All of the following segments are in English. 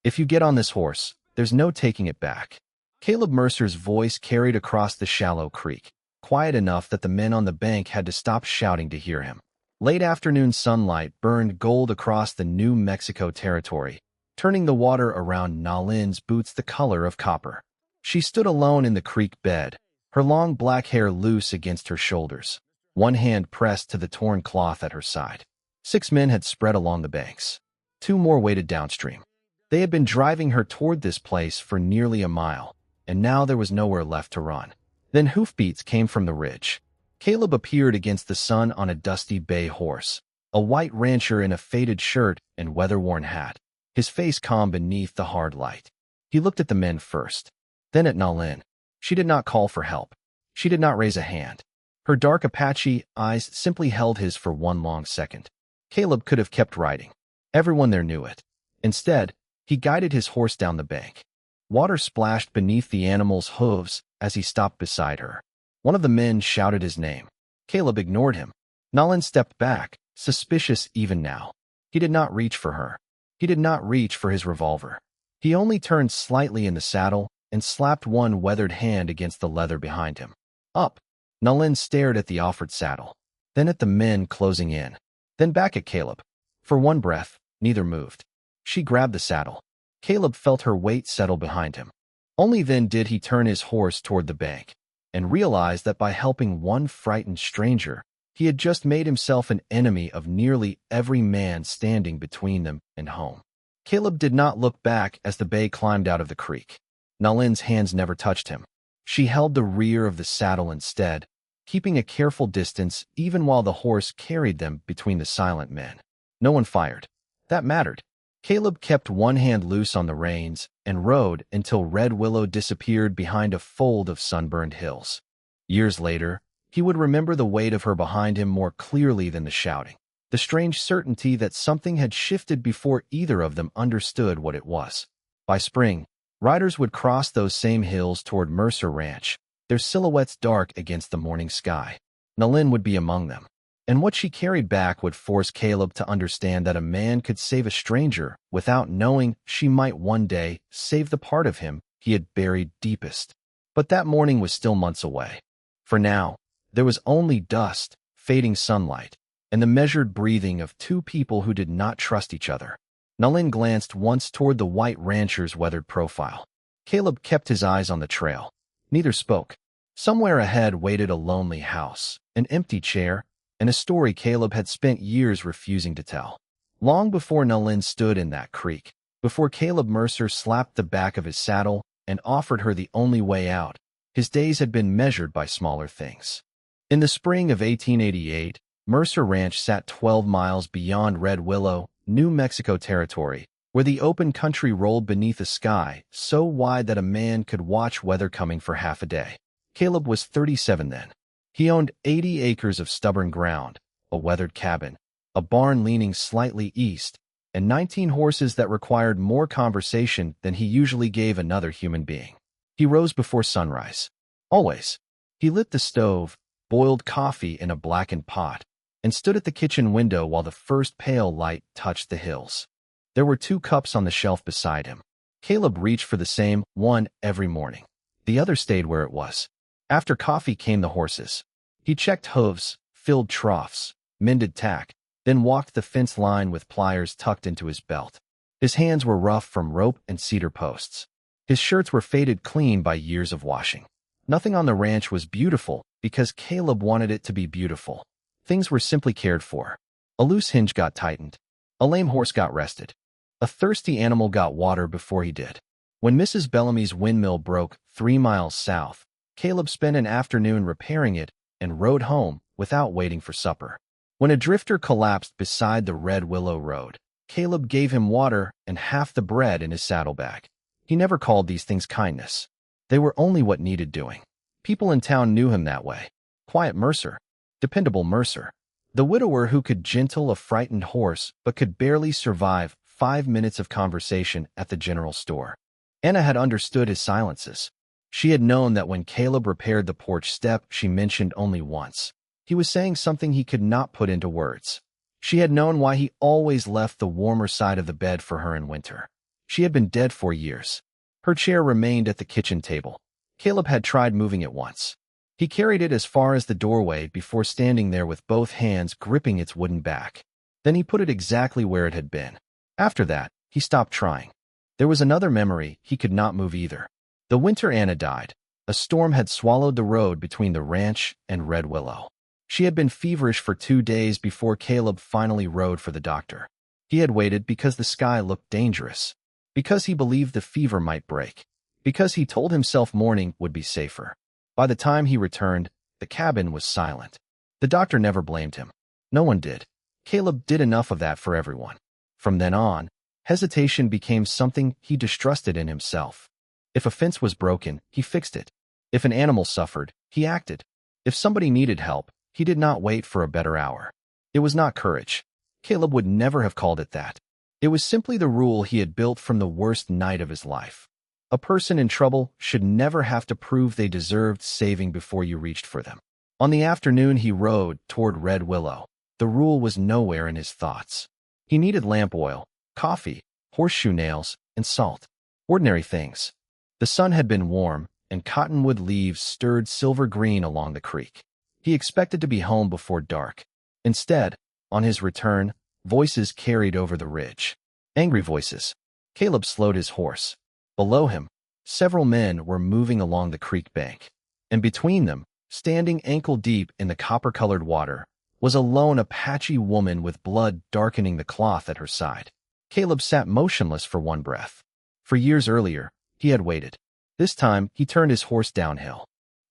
If you get on this horse, there's no taking it back. Caleb Mercer's voice carried across the shallow creek, quiet enough that the men on the bank had to stop shouting to hear him. Late afternoon sunlight burned gold across the New Mexico territory, turning the water around Nalin's boots the color of copper. She stood alone in the creek bed, her long black hair loose against her shoulders, one hand pressed to the torn cloth at her side. 6 men had spread along the banks. 2 more waited downstream. They had been driving her toward this place for nearly a mile, and now there was nowhere left to run. Then hoofbeats came from the ridge. Caleb appeared against the sun on a dusty bay horse, a white rancher in a faded shirt and weather-worn hat, his face calm beneath the hard light. He looked at the men first, then at Nalin. She did not call for help. She did not raise a hand. Her dark Apache eyes simply held his for one long second. Caleb could have kept riding. Everyone there knew it. Instead, he guided his horse down the bank. Water splashed beneath the animal's hooves as he stopped beside her. One of the men shouted his name. Caleb ignored him. Nalin stepped back, suspicious even now. He did not reach for her. He did not reach for his revolver. He only turned slightly in the saddle and slapped one weathered hand against the leather behind him. Up. Nalin stared at the offered saddle, then at the men closing in, then back at Caleb. For one breath, neither moved. She grabbed the saddle. Caleb felt her weight settle behind him. Only then did he turn his horse toward the bank and realized that by helping one frightened stranger, he had just made himself an enemy of nearly every man standing between them and home. Caleb did not look back as the bay climbed out of the creek. Nalin's hands never touched him. She held the rear of the saddle instead, keeping a careful distance even while the horse carried them between the silent men. No one fired. That mattered. Caleb kept one hand loose on the reins and rode until Red Willow disappeared behind a fold of sunburned hills. Years later, he would remember the weight of her behind him more clearly than the shouting, the strange certainty that something had shifted before either of them understood what it was. By spring, riders would cross those same hills toward Mercer Ranch, their silhouettes dark against the morning sky. Nalin would be among them, and what she carried back would force Caleb to understand that a man could save a stranger without knowing she might one day save the part of him he had buried deepest. But that morning was still months away. For now, there was only dust, fading sunlight, and the measured breathing of 2 people who did not trust each other. Nalin glanced once toward the white rancher's weathered profile. Caleb kept his eyes on the trail. Neither spoke. Somewhere ahead waited a lonely house, an empty chair, and a story Caleb had spent years refusing to tell. Long before Nalin stood in that creek, before Caleb Mercer slapped the back of his saddle and offered her the only way out, his days had been measured by smaller things. In the spring of 1888, Mercer Ranch sat 12 miles beyond Red Willow, New Mexico territory, where the open country rolled beneath a sky so wide that a man could watch weather coming for half a day. Caleb was 37 then. He owned 80 acres of stubborn ground, a weathered cabin, a barn leaning slightly east, and 19 horses that required more conversation than he usually gave another human being. He rose before sunrise. Always. He lit the stove, boiled coffee in a blackened pot, and stood at the kitchen window while the first pale light touched the hills. There were 2 cups on the shelf beside him. Caleb reached for the same one every morning. The other stayed where it was. After coffee came the horses. He checked hooves, filled troughs, mended tack, then walked the fence line with pliers tucked into his belt. His hands were rough from rope and cedar posts. His shirts were faded clean by years of washing. Nothing on the ranch was beautiful because Caleb wanted it to be beautiful. Things were simply cared for. A loose hinge got tightened. A lame horse got rested. A thirsty animal got water before he did. When Mrs. Bellamy's windmill broke 3 miles south, Caleb spent an afternoon repairing it and rode home without waiting for supper. When a drifter collapsed beside the Red Willow Road, Caleb gave him water and half the bread in his saddlebag. He never called these things kindness. They were only what needed doing. People in town knew him that way. Quiet Mercer. Dependable Mercer. The widower who could gentle a frightened horse but could barely survive 5 minutes of conversation at the general store. Anna had understood his silences. She had known that when Caleb repaired the porch step she mentioned only once, he was saying something he could not put into words. She had known why he always left the warmer side of the bed for her in winter. She had been dead for years. Her chair remained at the kitchen table. Caleb had tried moving it once. He carried it as far as the doorway before standing there with both hands gripping its wooden back. Then he put it exactly where it had been. After that, he stopped trying. There was another memory he could not move either. The winter Anna died. A storm had swallowed the road between the ranch and Red Willow. She had been feverish for 2 days before Caleb finally rode for the doctor. He had waited because the sky looked dangerous, because he believed the fever might break, because he told himself morning would be safer. By the time he returned, the cabin was silent. The doctor never blamed him. No one did. Caleb did enough of that for everyone. From then on, hesitation became something he distrusted in himself. If a fence was broken, he fixed it. If an animal suffered, he acted. If somebody needed help, he did not wait for a better hour. It was not courage. Caleb would never have called it that. It was simply the rule he had built from the worst night of his life. A person in trouble should never have to prove they deserved saving before you reached for them. On the afternoon he rode toward Red Willow, the rule was nowhere in his thoughts. He needed lamp oil, coffee, horseshoe nails, and salt. Ordinary things. The sun had been warm, and cottonwood leaves stirred silver green along the creek. He expected to be home before dark. Instead, on his return, voices carried over the ridge. Angry voices. Caleb slowed his horse. Below him, several men were moving along the creek bank. And between them, standing ankle-deep in the copper-colored water, was a lone Apache woman with blood darkening the cloth at her side. Caleb sat motionless for one breath. For years earlier, he had waited. This time, he turned his horse downhill.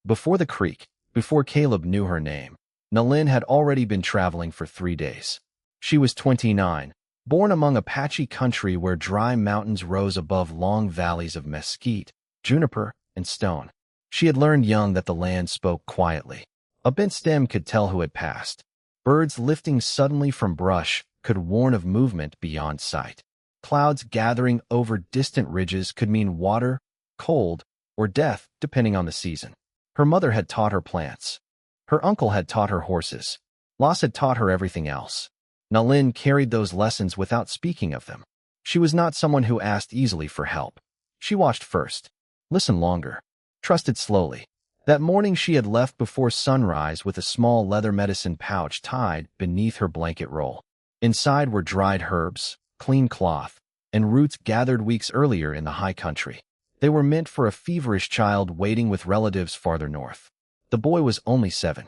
Before the creek, before Caleb knew her name, Nalin had already been traveling for 3 days. She was 29, born among Apache country where dry mountains rose above long valleys of mesquite, juniper, and stone. She had learned young that the land spoke quietly. A bent stem could tell who had passed. Birds lifting suddenly from brush could warn of movement beyond sight. Clouds gathering over distant ridges could mean water, cold, or death, depending on the season. Her mother had taught her plants. Her uncle had taught her horses. Loss had taught her everything else. Nalin carried those lessons without speaking of them. She was not someone who asked easily for help. She watched first, listened longer, trusted slowly. That morning she had left before sunrise with a small leather medicine pouch tied beneath her blanket roll. Inside were dried herbs, clean cloth, and roots gathered weeks earlier in the high country. They were meant for a feverish child waiting with relatives farther north. The boy was only 7.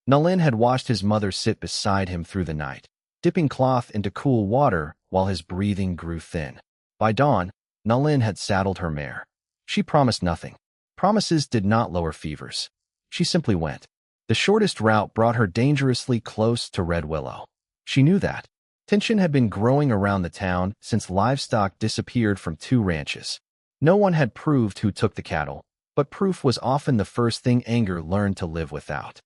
Nalin had watched his mother sit beside him through the night, dipping cloth into cool water while his breathing grew thin. By dawn, Nalin had saddled her mare. She promised nothing. Promises did not lower fevers. She simply went. The shortest route brought her dangerously close to Red Willow. She knew that. Tension had been growing around the town since livestock disappeared from 2 ranches. No one had proved who took the cattle, but proof was often the first thing anger learned to live without.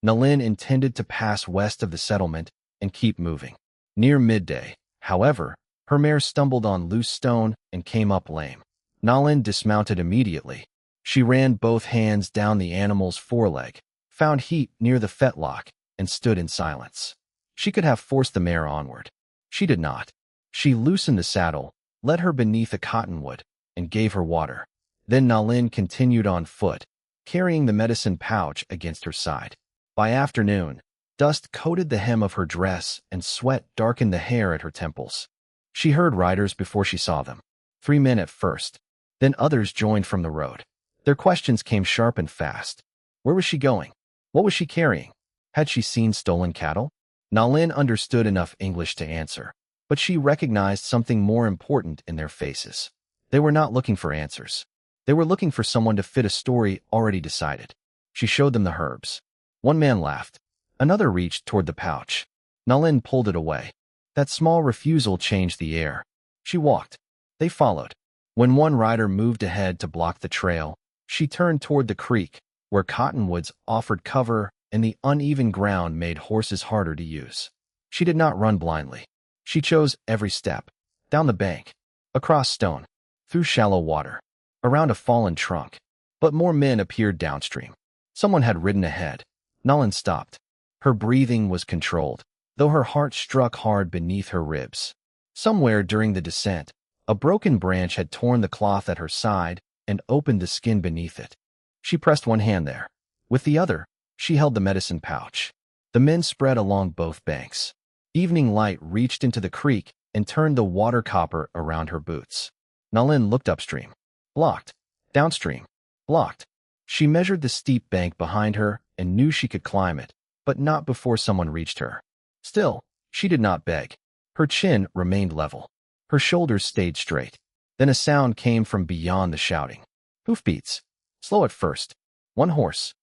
Nalin intended to pass west of the settlement and keep moving. Near midday, however, her mare stumbled on loose stone and came up lame. Nalin dismounted immediately. She ran both hands down the animal's foreleg, found heat near the fetlock, and stood in silence. She could have forced the mare onward. She did not. She loosened the saddle, led her beneath a cottonwood, and gave her water. Then Nalin continued on foot, carrying the medicine pouch against her side. By afternoon, dust coated the hem of her dress and sweat darkened the hair at her temples. She heard riders before she saw them. 3 men at first. Then others joined from the road. Their questions came sharp and fast. Where was she going? What was she carrying? Had she seen stolen cattle? Nalin understood enough English to answer, but she recognized something more important in their faces. They were not looking for answers. They were looking for someone to fit a story already decided. She showed them the herbs. One man laughed. Another reached toward the pouch. Nalin pulled it away. That small refusal changed the air. She walked. They followed. When one rider moved ahead to block the trail, she turned toward the creek, where cottonwoods offered cover and the uneven ground made horses harder to use. She did not run blindly. She chose every step. Down the bank, across stone, through shallow water, around a fallen trunk. But more men appeared downstream. Someone had ridden ahead. Nalin stopped. Her breathing was controlled, though her heart struck hard beneath her ribs. Somewhere during the descent, A broken branch had torn the cloth at her side and opened the skin beneath it. She pressed one hand there. With the other, she held the medicine pouch. The men spread along both banks. Evening light reached into the creek and turned the water copper around her boots. Nalin looked upstream. Blocked. Downstream. Blocked. She measured the steep bank behind her and knew she could climb it, but not before someone reached her. Still, she did not beg. Her chin remained level. Her shoulders stayed straight. Then a sound came from beyond the shouting. Hoofbeats. Slow at first. One horse.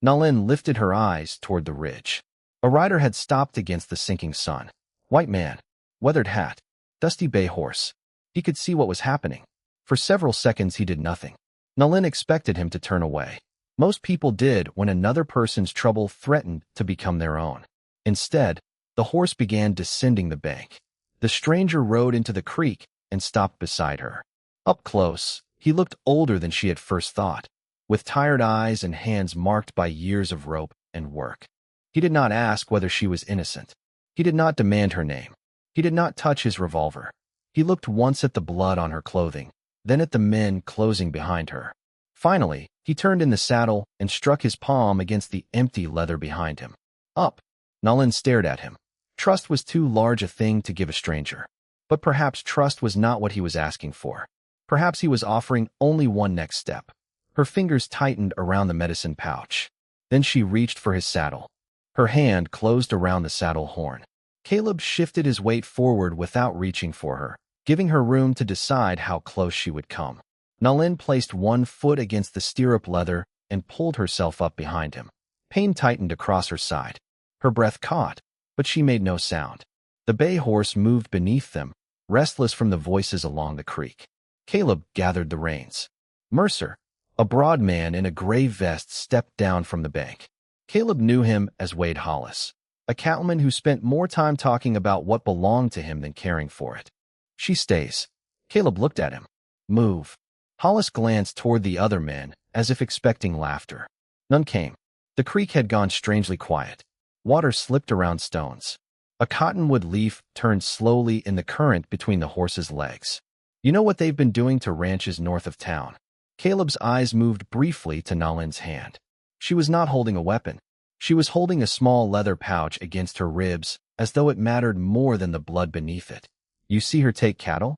Nalin lifted her eyes toward the ridge. A rider had stopped against the sinking sun. White man. Weathered hat. Dusty bay horse. He could see what was happening. For several seconds he did nothing. Nalin expected him to turn away. Most people did when another person's trouble threatened to become their own. Instead, the horse began descending the bank. The stranger rode into the creek and stopped beside her. Up close, he looked older than she had first thought, with tired eyes and hands marked by years of rope and work. He did not ask whether she was innocent. He did not demand her name. He did not touch his revolver. He looked once at the blood on her clothing, then at the men closing behind her. Finally, he turned in the saddle and struck his palm against the empty leather behind him. Up. Nalin stared at him. Trust was too large a thing to give a stranger. But perhaps trust was not what he was asking for. Perhaps he was offering only one next step. Her fingers tightened around the medicine pouch. Then she reached for his saddle. Her hand closed around the saddle horn. Caleb shifted his weight forward without reaching for her, giving her room to decide how close she would come. Nalin placed one foot against the stirrup leather and pulled herself up behind him. Pain tightened across her side. Her breath caught, but she made no sound. The bay horse moved beneath them, restless from the voices along the creek. Caleb gathered the reins. Mercer, a broad man in a gray vest, stepped down from the bank. Caleb knew him as Wade Hollis, a cattleman who spent more time talking about what belonged to him than caring for it. She stays. Caleb looked at him. Move. Hollis glanced toward the other men, as if expecting laughter. None came. The creek had gone strangely quiet. Water slipped around stones. A cottonwood leaf turned slowly in the current between the horse's legs. You know what they've been doing to ranches north of town? Caleb's eyes moved briefly to Nalin's hand. She was not holding a weapon. She was holding a small leather pouch against her ribs, as though it mattered more than the blood beneath it. You see her take cattle?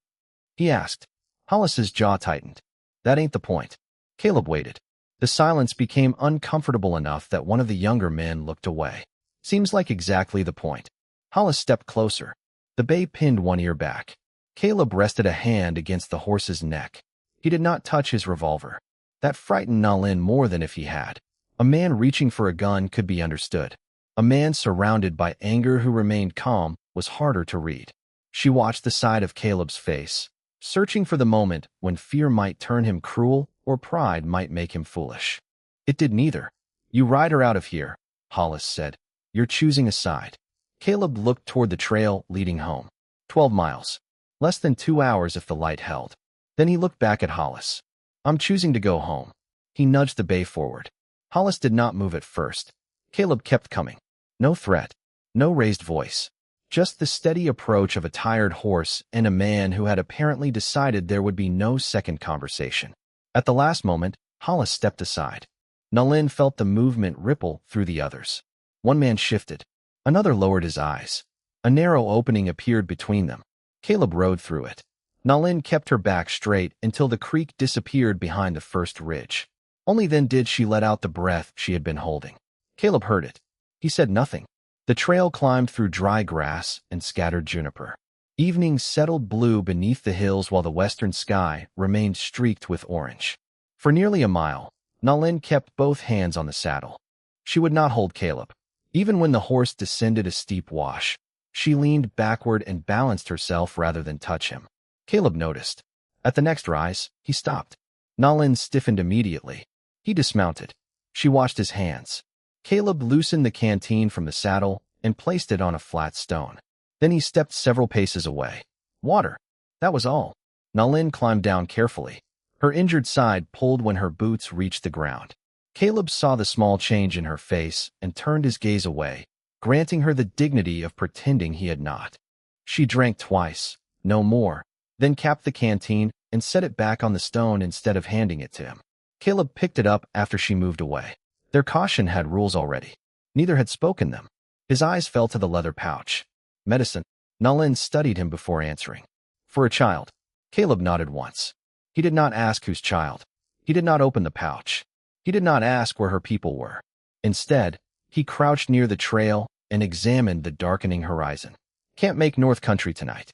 He asked. Hollis's jaw tightened. That ain't the point. Caleb waited. The silence became uncomfortable enough that one of the younger men looked away. Seems like exactly the point. Hollis stepped closer. The bay pinned one ear back. Caleb rested a hand against the horse's neck. He did not touch his revolver. That frightened Nalin more than if he had. A man reaching for a gun could be understood. A man surrounded by anger who remained calm was harder to read. She watched the side of Caleb's face, searching for the moment when fear might turn him cruel or pride might make him foolish. It did neither. You ride her out of here, Hollis said. You're choosing a side. Caleb looked toward the trail leading home. 12 miles. Less than 2 hours if the light held. Then he looked back at Hollis. I'm choosing to go home. He nudged the bay forward. Hollis did not move at first. Caleb kept coming. No threat. No raised voice. Just the steady approach of a tired horse and a man who had apparently decided there would be no second conversation. At the last moment, Hollis stepped aside. Nalin felt the movement ripple through the others. One man shifted. Another lowered his eyes. A narrow opening appeared between them. Caleb rode through it. Nalin kept her back straight until the creek disappeared behind the first ridge. Only then did she let out the breath she had been holding. Caleb heard it. He said nothing. The trail climbed through dry grass and scattered juniper. Evening settled blue beneath the hills while the western sky remained streaked with orange. For nearly a mile, Nalin kept both hands on the saddle. She would not hold Caleb. Even when the horse descended a steep wash, she leaned backward and balanced herself rather than touch him. Caleb noticed. At the next rise, he stopped. Nalin stiffened immediately. He dismounted. She watched his hands. Caleb loosened the canteen from the saddle and placed it on a flat stone. Then he stepped several paces away. Water. That was all. Nalin climbed down carefully. Her injured side pulled when her boots reached the ground. Caleb saw the small change in her face and turned his gaze away, granting her the dignity of pretending he had not. She drank twice, no more, then capped the canteen and set it back on the stone instead of handing it to him. Caleb picked it up after she moved away. Their caution had rules already. Neither had spoken them. His eyes fell to the leather pouch. Medicine. Nalin studied him before answering. For a child. Caleb nodded once. He did not ask whose child. He did not open the pouch. He did not ask where her people were. Instead, he crouched near the trail and examined the darkening horizon. Can't make North Country tonight.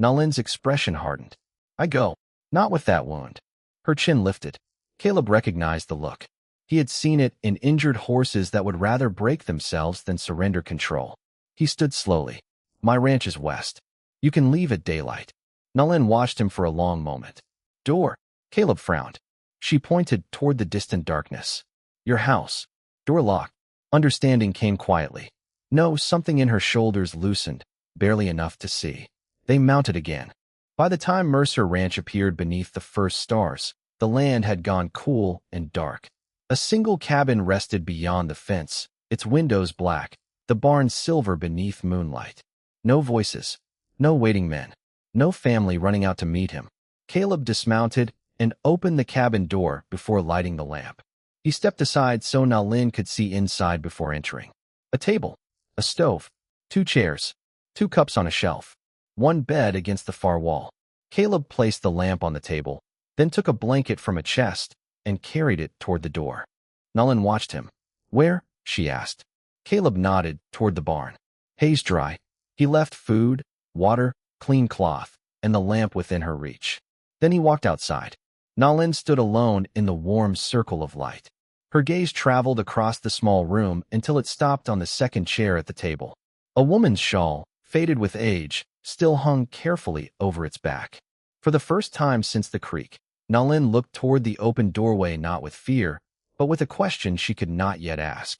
Nalin's expression hardened. I go. Not with that wound. Her chin lifted. Caleb recognized the look. He had seen it in injured horses that would rather break themselves than surrender control. He stood slowly. My ranch is west. You can leave at daylight. Nalin watched him for a long moment. Door. Caleb frowned. She pointed toward the distant darkness. Your house. Door locked. Understanding came quietly. No, something in her shoulders loosened, barely enough to see. They mounted again. By the time Mercer Ranch appeared beneath the first stars, the land had gone cool and dark. A single cabin rested beyond the fence, its windows black, the barn silver beneath moonlight. No voices. No waiting men. No family running out to meet him. Caleb dismounted and opened the cabin door before lighting the lamp. He stepped aside so Nalin could see inside before entering. A table. A stove. 2 chairs. 2 cups on a shelf. 1 bed against the far wall. Caleb placed the lamp on the table, then took a blanket from a chest and carried it toward the door. Nalin watched him. Where? She asked. Caleb nodded toward the barn. Hay's dry. He left food, water, clean cloth, and the lamp within her reach. Then he walked outside. Nalin stood alone in the warm circle of light. Her gaze traveled across the small room until it stopped on the second chair at the table. A woman's shawl, faded with age, still hung carefully over its back. For the first time since the creek, Nalin looked toward the open doorway not with fear, but with a question she could not yet ask.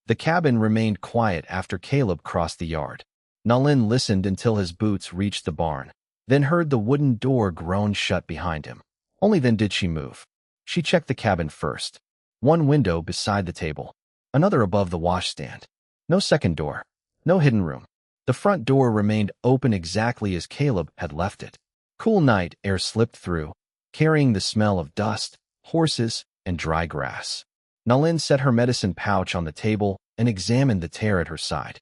The cabin remained quiet after Caleb crossed the yard. Nalin listened until his boots reached the barn, then heard the wooden door groan shut behind him. Only then did she move. She checked the cabin first. 1 window beside the table, another above the washstand. No second door. No hidden room. The front door remained open exactly as Caleb had left it. Cool night air slipped through, carrying the smell of dust, horses, and dry grass. Nalin set her medicine pouch on the table and examined the tear at her side.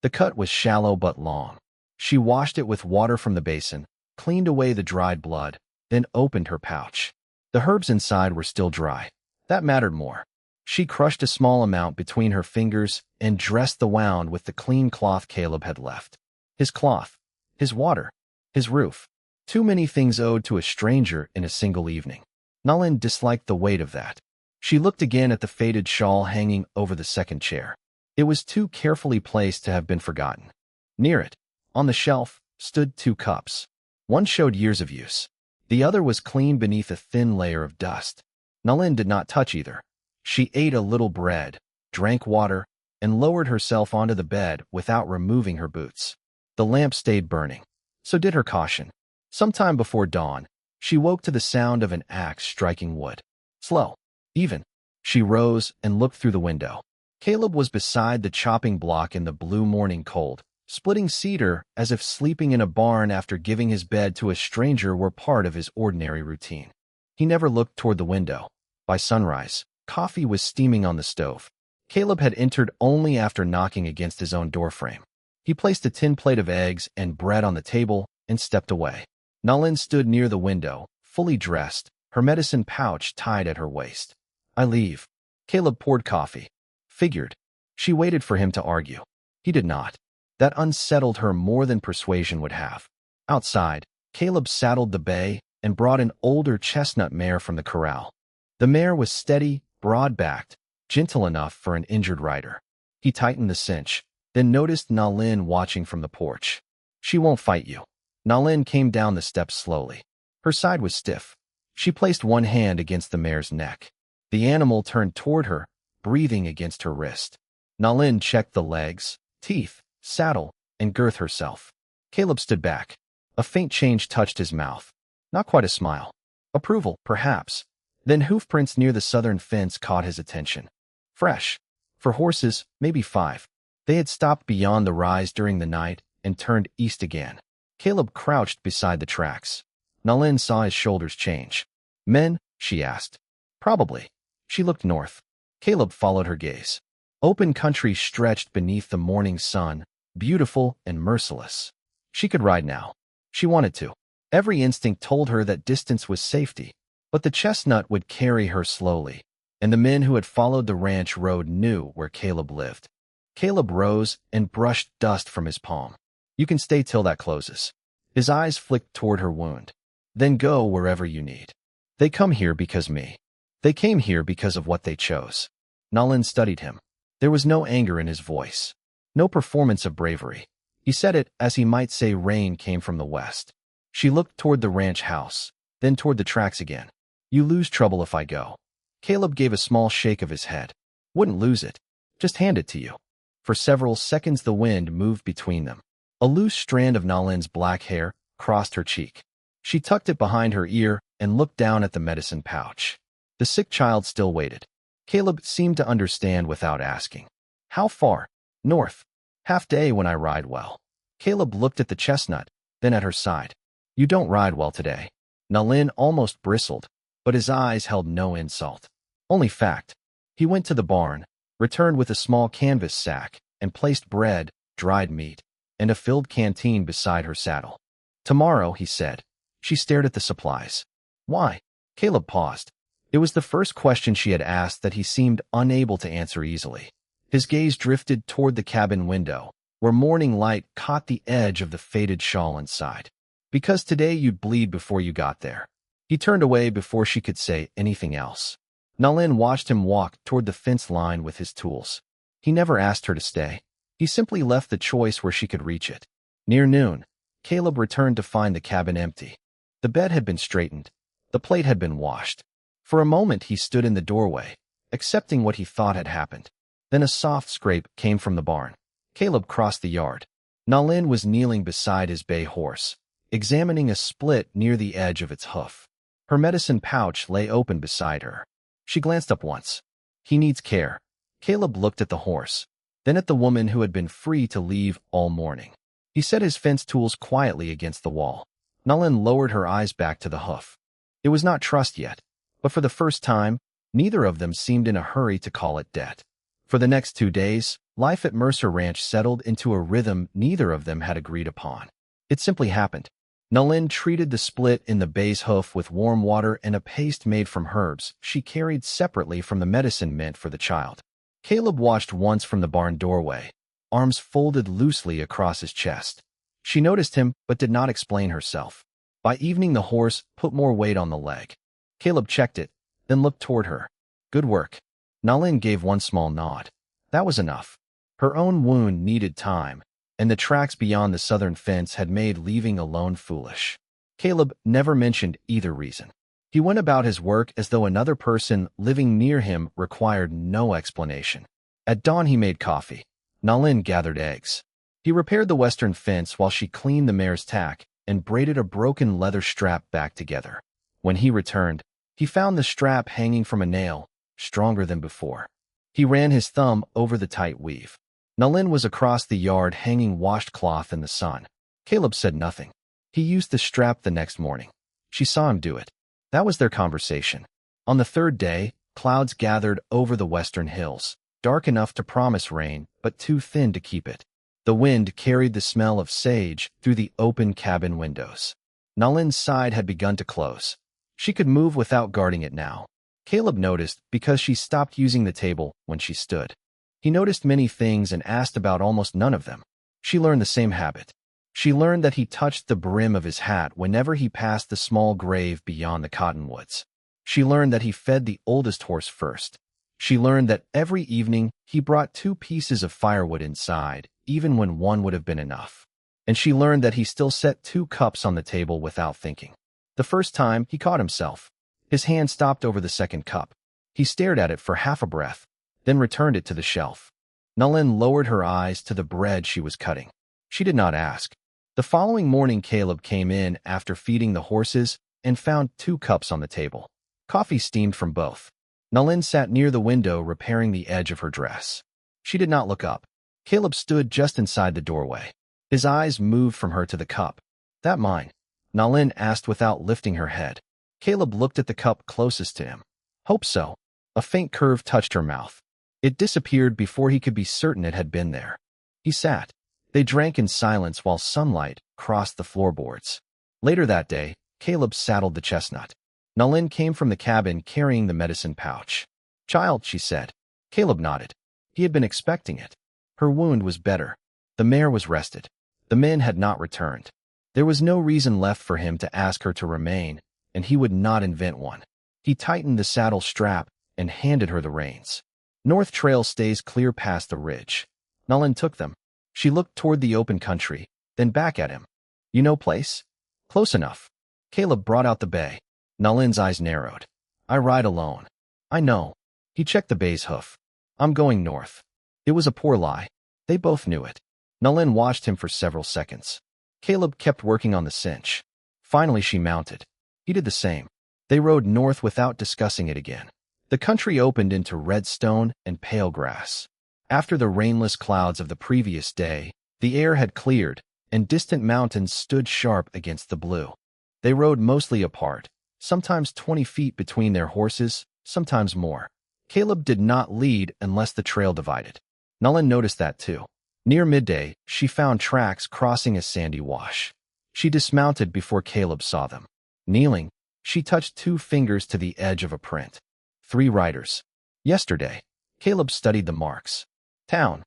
The cut was shallow but long. She washed it with water from the basin, cleaned away the dried blood, then opened her pouch. The herbs inside were still dry. That mattered more. She crushed a small amount between her fingers and dressed the wound with the clean cloth Caleb had left. His cloth, his water, his roof. Too many things owed to a stranger in a single evening. Nalin disliked the weight of that. She looked again at the faded shawl hanging over the second chair. It was too carefully placed to have been forgotten. Near it, on the shelf, stood 2 cups. One showed years of use. The other was clean beneath a thin layer of dust. Nalin did not touch either. She ate a little bread, drank water, and lowered herself onto the bed without removing her boots. The lamp stayed burning. So did her caution. Sometime before dawn, she woke to the sound of an axe striking wood. Slow, even. She rose and looked through the window. Caleb was beside the chopping block in the blue morning cold, splitting cedar as if sleeping in a barn after giving his bed to a stranger were part of his ordinary routine. He never looked toward the window. By sunrise, coffee was steaming on the stove. Caleb had entered only after knocking against his own doorframe. He placed a tin plate of eggs and bread on the table and stepped away. Nalin stood near the window, fully dressed, her medicine pouch tied at her waist. I leave. Caleb poured coffee. Figured. She waited for him to argue. He did not. That unsettled her more than persuasion would have. Outside, Caleb saddled the bay and brought an older chestnut mare from the corral. The mare was steady, broad-backed, gentle enough for an injured rider. He tightened the cinch, then noticed Nalin watching from the porch. She won't fight you. Nalin came down the steps slowly. Her side was stiff. She placed one hand against the mare's neck. The animal turned toward her, breathing against her wrist. Nalin checked the legs, teeth, saddle, and girth herself. Caleb stood back. A faint change touched his mouth. Not quite a smile. Approval, perhaps. Then hoofprints near the southern fence caught his attention. Fresh. For horses, maybe 5. They had stopped beyond the rise during the night and turned east again. Caleb crouched beside the tracks. Nalin saw his shoulders change. Men? She asked. Probably. She looked north. Caleb followed her gaze. Open country stretched beneath the morning sun, beautiful and merciless. She could ride now. She wanted to. Every instinct told her that distance was safety, but the chestnut would carry her slowly, and the men who had followed the ranch road knew where Caleb lived. Caleb rose and brushed dust from his palm. You can stay till that closes. His eyes flicked toward her wound. Then go wherever you need. They come here because me. They came here because of what they chose. Nalin studied him. There was no anger in his voice. No performance of bravery. He said it as he might say rain came from the west. She looked toward the ranch house, then toward the tracks again. You lose trouble if I go. Caleb gave a small shake of his head. Wouldn't lose it. Just hand it to you. For several seconds the wind moved between them. A loose strand of Nalin's black hair crossed her cheek. She tucked it behind her ear and looked down at the medicine pouch. The sick child still waited. Caleb seemed to understand without asking. How far? North. Half day when I ride well. Caleb looked at the chestnut, then at her side. You don't ride well today. Nalin almost bristled, but his eyes held no insult. Only fact. He went to the barn, returned with a small canvas sack, and placed bread, dried meat, and a filled canteen beside her saddle. Tomorrow, he said. She stared at the supplies. Why? Caleb paused. It was the first question she had asked that he seemed unable to answer easily. His gaze drifted toward the cabin window, where morning light caught the edge of the faded shawl inside. Because today you'd bleed before you got there. He turned away before she could say anything else. Nalin watched him walk toward the fence line with his tools. He never asked her to stay. He simply left the choice where she could reach it. Near noon, Caleb returned to find the cabin empty. The bed had been straightened. The plate had been washed. For a moment he stood in the doorway, accepting what he thought had happened. Then a soft scrape came from the barn. Caleb crossed the yard. Nalin was kneeling beside his bay horse, examining a split near the edge of its hoof. Her medicine pouch lay open beside her. She glanced up once. He needs care. Caleb looked at the horse, then at the woman who had been free to leave all morning. He set his fence tools quietly against the wall. Nalin lowered her eyes back to the hoof. It was not trust yet, but for the first time, neither of them seemed in a hurry to call it debt. For the next 2 days, life at Mercer Ranch settled into a rhythm neither of them had agreed upon. It simply happened. Nalin treated the split in the bay's hoof with warm water and a paste made from herbs she carried separately from the medicine meant for the child. Caleb watched once from the barn doorway, arms folded loosely across his chest. She noticed him but did not explain herself. By evening the horse put more weight on the leg. Caleb checked it, then looked toward her. Good work. Nalin gave one small nod. That was enough. Her own wound needed time, and the tracks beyond the southern fence had made leaving alone foolish. Caleb never mentioned either reason. He went about his work as though another person living near him required no explanation. At dawn he made coffee. Nalin gathered eggs. He repaired the western fence while she cleaned the mare's tack and braided a broken leather strap back together. When he returned, he found the strap hanging from a nail, stronger than before. He ran his thumb over the tight weave. Nalin was across the yard hanging washed cloth in the sun. Caleb said nothing. He used the strap the next morning. She saw him do it. That was their conversation. On the third day, clouds gathered over the western hills, dark enough to promise rain, but too thin to keep it. The wind carried the smell of sage through the open cabin windows. Nalin's side had begun to close. She could move without guarding it now. Caleb noticed because she stopped using the table when she stood. He noticed many things and asked about almost none of them. She learned the same habit. She learned that he touched the brim of his hat whenever he passed the small grave beyond the cottonwoods. She learned that he fed the oldest horse first. She learned that every evening he brought 2 pieces of firewood inside, even when one would have been enough. And she learned that he still set 2 cups on the table without thinking. The first time, he caught himself. His hand stopped over the second cup. He stared at it for half a breath, then returned it to the shelf. Nalin lowered her eyes to the bread she was cutting. She did not ask. The following morning Caleb came in after feeding the horses and found 2 cups on the table. Coffee steamed from both. Nalin sat near the window repairing the edge of her dress. She did not look up. Caleb stood just inside the doorway. His eyes moved from her to the cup. That mine. Nalin asked without lifting her head. Caleb looked at the cup closest to him. Hope so. A faint curve touched her mouth. It disappeared before he could be certain it had been there. He sat. They drank in silence while sunlight crossed the floorboards. Later that day, Caleb saddled the chestnut. Nalin came from the cabin carrying the medicine pouch. Child, she said. Caleb nodded. He had been expecting it. Her wound was better. The mare was rested. The men had not returned. There was no reason left for him to ask her to remain, and he would not invent one. He tightened the saddle strap and handed her the reins. North Trail stays clear past the ridge. Nalin took them. She looked toward the open country, then back at him. You know place? Close enough. Caleb brought out the bay. Nalin's eyes narrowed. I ride alone. I know. He checked the bay's hoof. I'm going north. It was a poor lie. They both knew it. Nalin watched him for several seconds. Caleb kept working on the cinch. Finally she mounted. He did the same. They rode north without discussing it again. The country opened into red stone and pale grass. After the rainless clouds of the previous day, the air had cleared, and distant mountains stood sharp against the blue. They rode mostly apart, sometimes 20 feet between their horses, sometimes more. Caleb did not lead unless the trail divided. Nalin noticed that too. Near midday, she found tracks crossing a sandy wash. She dismounted before Caleb saw them. Kneeling, she touched 2 fingers to the edge of a print. 3 riders. Yesterday. Caleb studied the marks. Town.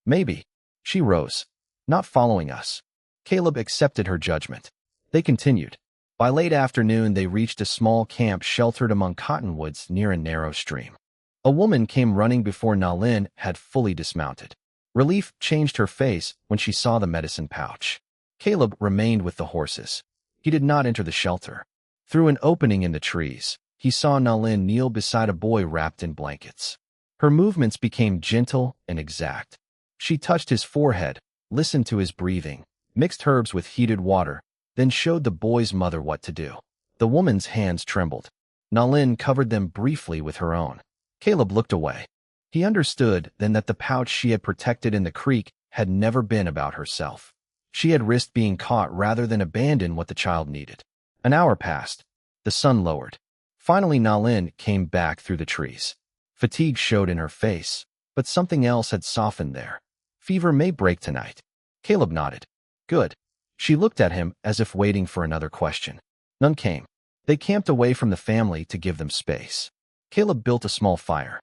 Maybe. She rose. Not following us. Caleb accepted her judgment. They continued. By late afternoon, they reached a small camp sheltered among cottonwoods near a narrow stream. A woman came running before Nalin had fully dismounted. Relief changed her face when she saw the medicine pouch. Caleb remained with the horses. He did not enter the shelter. Through an opening in the trees, he saw Nalin kneel beside a boy wrapped in blankets. Her movements became gentle and exact. She touched his forehead, listened to his breathing, mixed herbs with heated water, then showed the boy's mother what to do. The woman's hands trembled. Nalin covered them briefly with her own. Caleb looked away. He understood then that the pouch she had protected in the creek had never been about herself. She had risked being caught rather than abandon what the child needed. An hour passed. The sun lowered. Finally Nalin came back through the trees. Fatigue showed in her face, but something else had softened there. Fever may break tonight. Caleb nodded. Good. She looked at him as if waiting for another question. None came. They camped away from the family to give them space. Caleb built a small fire.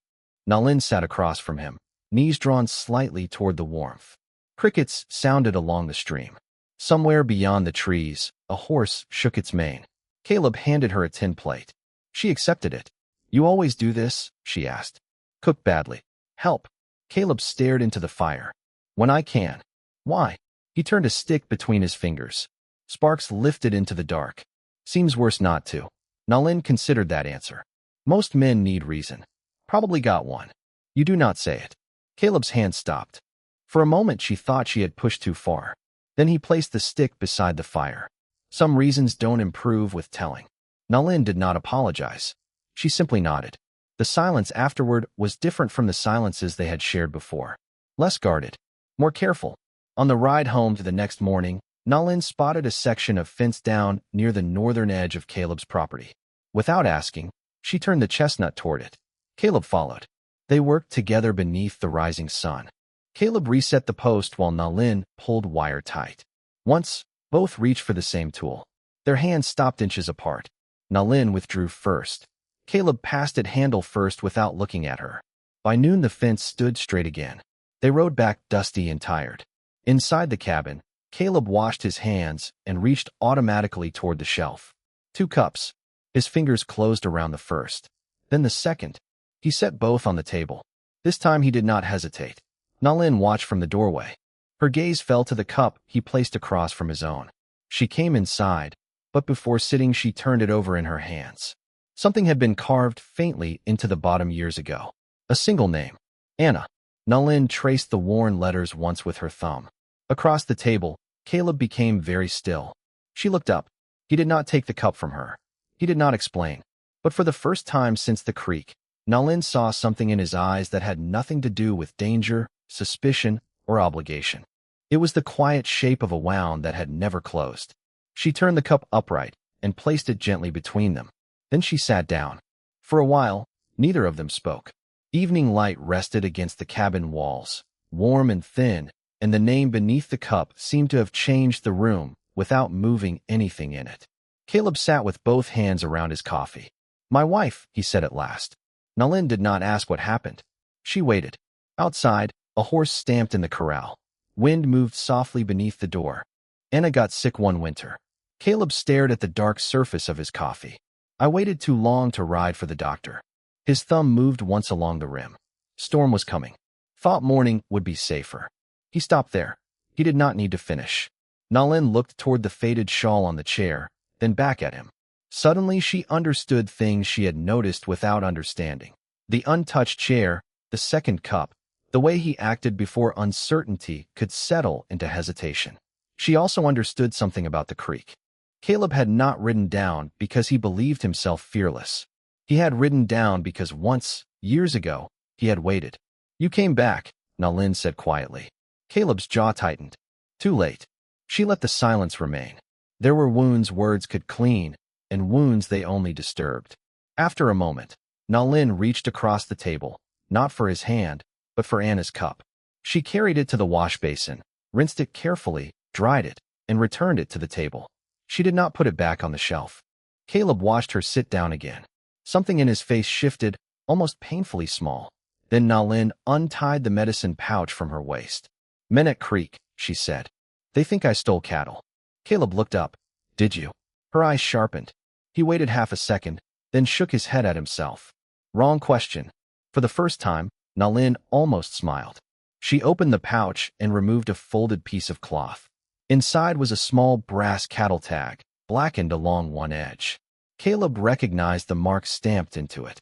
Nalin sat across from him, knees drawn slightly toward the warmth. Crickets sounded along the stream. Somewhere beyond the trees, a horse shook its mane. Caleb handed her a tin plate. She accepted it. You always do this? She asked. Cook badly. Help. Caleb stared into the fire. When I can. Why? He turned a stick between his fingers. Sparks lifted into the dark. Seems worse not to. Nalin considered that answer. Most men need reason. Probably got one. You do not say it. Caleb's hand stopped. For a moment she thought she had pushed too far. Then he placed the stick beside the fire. Some reasons don't improve with telling. Nalin did not apologize. She simply nodded. The silence afterward was different from the silences they had shared before. Less guarded. More careful. On the ride home to the next morning, Nalin spotted a section of fence down near the northern edge of Caleb's property. Without asking, she turned the chestnut toward it. Caleb followed. They worked together beneath the rising sun. Caleb reset the post while Nalin pulled wire tight. Once, both reached for the same tool. Their hands stopped inches apart. Nalin withdrew first. Caleb passed it handle first without looking at her. By noon the fence stood straight again. They rode back dusty and tired. Inside the cabin, Caleb washed his hands and reached automatically toward the shelf. 2 cups. His fingers closed around the first. Then the second. He set both on the table. This time he did not hesitate. Nalin watched from the doorway. Her gaze fell to the cup he placed across from his own. She came inside, but before sitting she turned it over in her hands. Something had been carved faintly into the bottom years ago. A single name. Anna. Nalin traced the worn letters once with her thumb. Across the table, Caleb became very still. She looked up. He did not take the cup from her. He did not explain. But for the first time since the creek, Nalin saw something in his eyes that had nothing to do with danger, suspicion, or obligation. It was the quiet shape of a wound that had never closed. She turned the cup upright and placed it gently between them. Then she sat down. For a while, neither of them spoke. Evening light rested against the cabin walls, warm and thin, and the name beneath the cup seemed to have changed the room without moving anything in it. Caleb sat with both hands around his coffee. "My wife," he said at last. Nalin did not ask what happened. She waited. Outside, a horse stamped in the corral. Wind moved softly beneath the door. Anna got sick one winter. Caleb stared at the dark surface of his coffee. "I waited too long to ride for the doctor." His thumb moved once along the rim. Storm was coming. Thought morning would be safer. He stopped there. He did not need to finish. Nalin looked toward the faded shawl on the chair, then back at him. Suddenly she understood things she had noticed without understanding. The untouched chair, the second cup, the way he acted before uncertainty could settle into hesitation. She also understood something about the creek. Caleb had not ridden down because he believed himself fearless. He had ridden down because once, years ago, he had waited. "You came back," Nalin said quietly. Caleb's jaw tightened. Too late. She let the silence remain. There were wounds words could clean, and wounds they only disturbed. After a moment, Nalin reached across the table, not for his hand, but for Anna's cup. She carried it to the wash basin, rinsed it carefully, dried it, and returned it to the table. She did not put it back on the shelf. Caleb watched her sit down again. Something in his face shifted, almost painfully small. Then Nalin untied the medicine pouch from her waist. "Men at creek," she said. "They think I stole cattle." Caleb looked up. "Did you?" Her eyes sharpened. He waited half a second, then shook his head at himself. Wrong question. For the first time, Nalin almost smiled. She opened the pouch and removed a folded piece of cloth. Inside was a small brass cattle tag, blackened along one edge. Caleb recognized the mark stamped into it.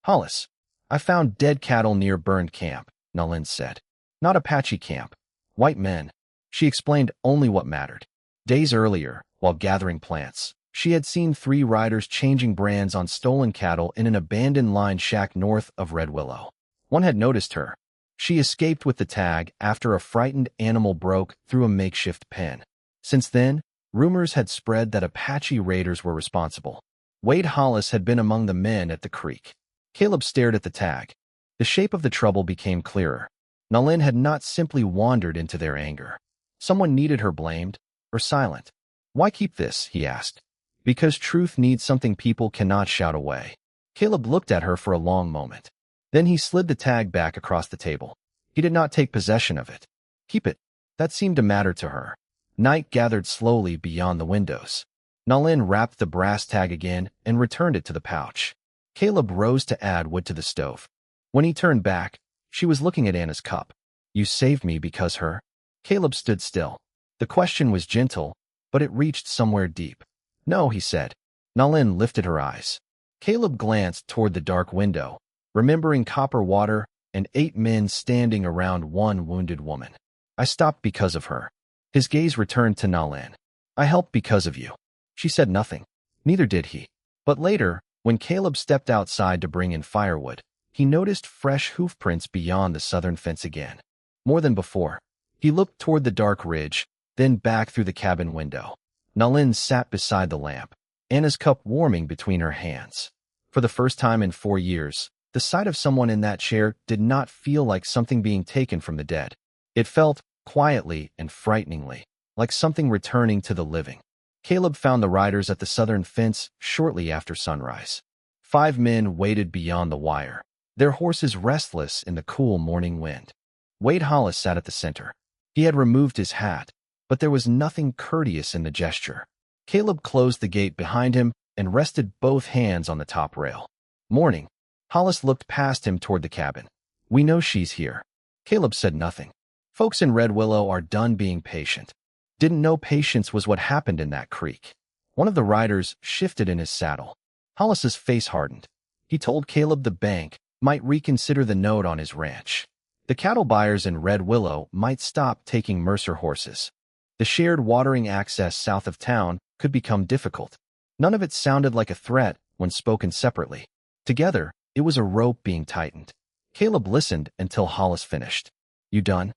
"Hollis, I found dead cattle near burned camp," Nalin said. "Not Apache camp. White men." She explained only what mattered. Days earlier, while gathering plants, she had seen 3 riders changing brands on stolen cattle in an abandoned line shack north of Red Willow. One had noticed her. She escaped with the tag after a frightened animal broke through a makeshift pen. Since then, rumors had spread that Apache raiders were responsible. Wade Hollis had been among the men at the creek. Caleb stared at the tag. The shape of the trouble became clearer. Nalin had not simply wandered into their anger. Someone needed her blamed, or silent. "Why keep this?" he asked. "Because truth needs something people cannot shout away." Caleb looked at her for a long moment. Then he slid the tag back across the table. He did not take possession of it. Keep it. That seemed to matter to her. Night gathered slowly beyond the windows. Nalin wrapped the brass tag again and returned it to the pouch. Caleb rose to add wood to the stove. When he turned back, she was looking at Anna's cup. "You saved me because her?" Caleb stood still. The question was gentle, but it reached somewhere deep. "No," he said. Nalin lifted her eyes. Caleb glanced toward the dark window, remembering copper water and 8 men standing around one wounded woman. "I stopped because of her." His gaze returned to Nalin. "I helped because of you." She said nothing. Neither did he. But later, when Caleb stepped outside to bring in firewood, he noticed fresh hoofprints beyond the southern fence again. More than before, he looked toward the dark ridge, then back through the cabin window. Nalin sat beside the lamp, Anna's cup warming between her hands. For the first time in 4 years, the sight of someone in that chair did not feel like something being taken from the dead. It felt, quietly and frighteningly, like something returning to the living. Caleb found the riders at the southern fence shortly after sunrise. 5 men waited beyond the wire, their horses restless in the cool morning wind. Wade Hollis sat at the center. He had removed his hat, but there was nothing courteous in the gesture. Caleb closed the gate behind him and rested both hands on the top rail. "Morning." Hollis looked past him toward the cabin. "We know she's here." Caleb said nothing. Folks in Red Willow are done being patient. Didn't know patience was what happened in that creek. One of the riders shifted in his saddle. Hollis's face hardened. He told Caleb the bank might reconsider the note on his ranch. The cattle buyers in Red Willow might stop taking Mercer horses. The shared watering access south of town could become difficult. None of it sounded like a threat when spoken separately. Together, it was a rope being tightened. Caleb listened until Hollis finished. "You done?"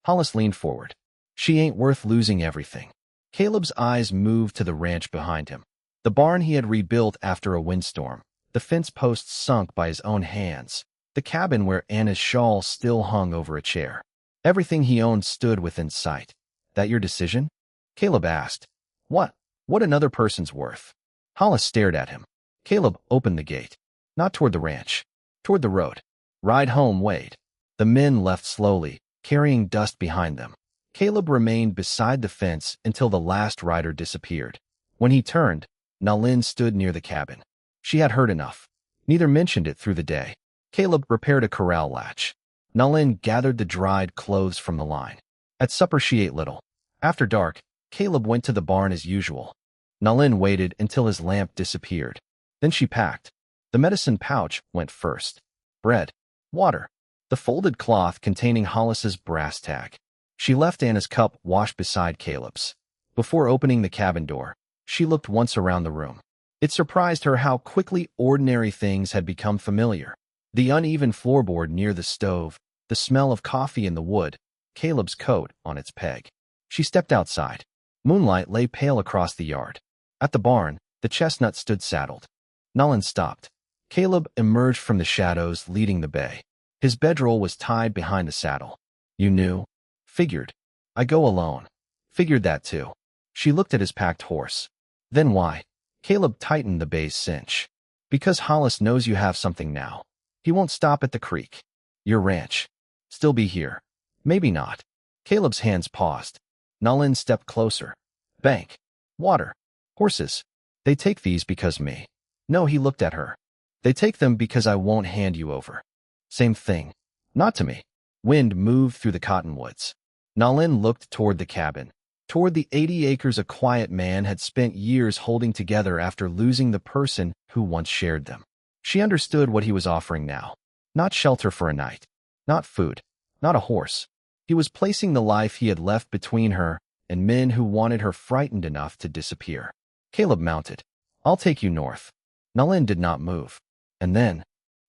Hollis leaned forward. "She ain't worth losing everything." Caleb's eyes moved to the ranch behind him. The barn he had rebuilt after a windstorm, the fence posts sunk by his own hands, the cabin where Anna's shawl still hung over a chair. Everything he owned stood within sight. That your decision? Caleb asked. What? What another person's worth? Hollis stared at him. Caleb opened the gate. Not toward the ranch. Toward the road. Ride home, Wade. The men left slowly, carrying dust behind them. Caleb remained beside the fence until the last rider disappeared. When he turned, Nalin stood near the cabin. She had heard enough. Neither mentioned it through the day. Caleb repaired a corral latch. Nalin gathered the dried clothes from the line. At supper she ate little. After dark, Caleb went to the barn as usual. Nalin waited until his lamp disappeared. Then she packed. The medicine pouch went first. Bread. Water. The folded cloth containing Hollis's brass tag. She left Anna's cup washed beside Caleb's. Before opening the cabin door, she looked once around the room. It surprised her how quickly ordinary things had become familiar. The uneven floorboard near the stove, the smell of coffee in the wood, Caleb's coat on its peg. She stepped outside. Moonlight lay pale across the yard. At the barn, the chestnut stood saddled. Nalin stopped. Caleb emerged from the shadows, leading the bay. His bedroll was tied behind the saddle. You knew? Figured. I go alone. Figured that too. She looked at his packed horse. Then why? Caleb tightened the bay's cinch. Because Hollis knows you have something now. He won't stop at the creek. Your ranch. Still be here. Maybe not. Caleb's hands paused. Nalin stepped closer. Bank. Water. Horses. They take these because me. No, he looked at her. They take them because I won't hand you over. Same thing. Not to me. Wind moved through the cottonwoods. Nalin looked toward the cabin. Toward the 80 acres a quiet man had spent years holding together after losing the person who once shared them. She understood what he was offering now. Not shelter for a night. Not food. Not a horse. He was placing the life he had left between her and men who wanted her frightened enough to disappear. Caleb mounted. I'll take you north. Nalin did not move. And then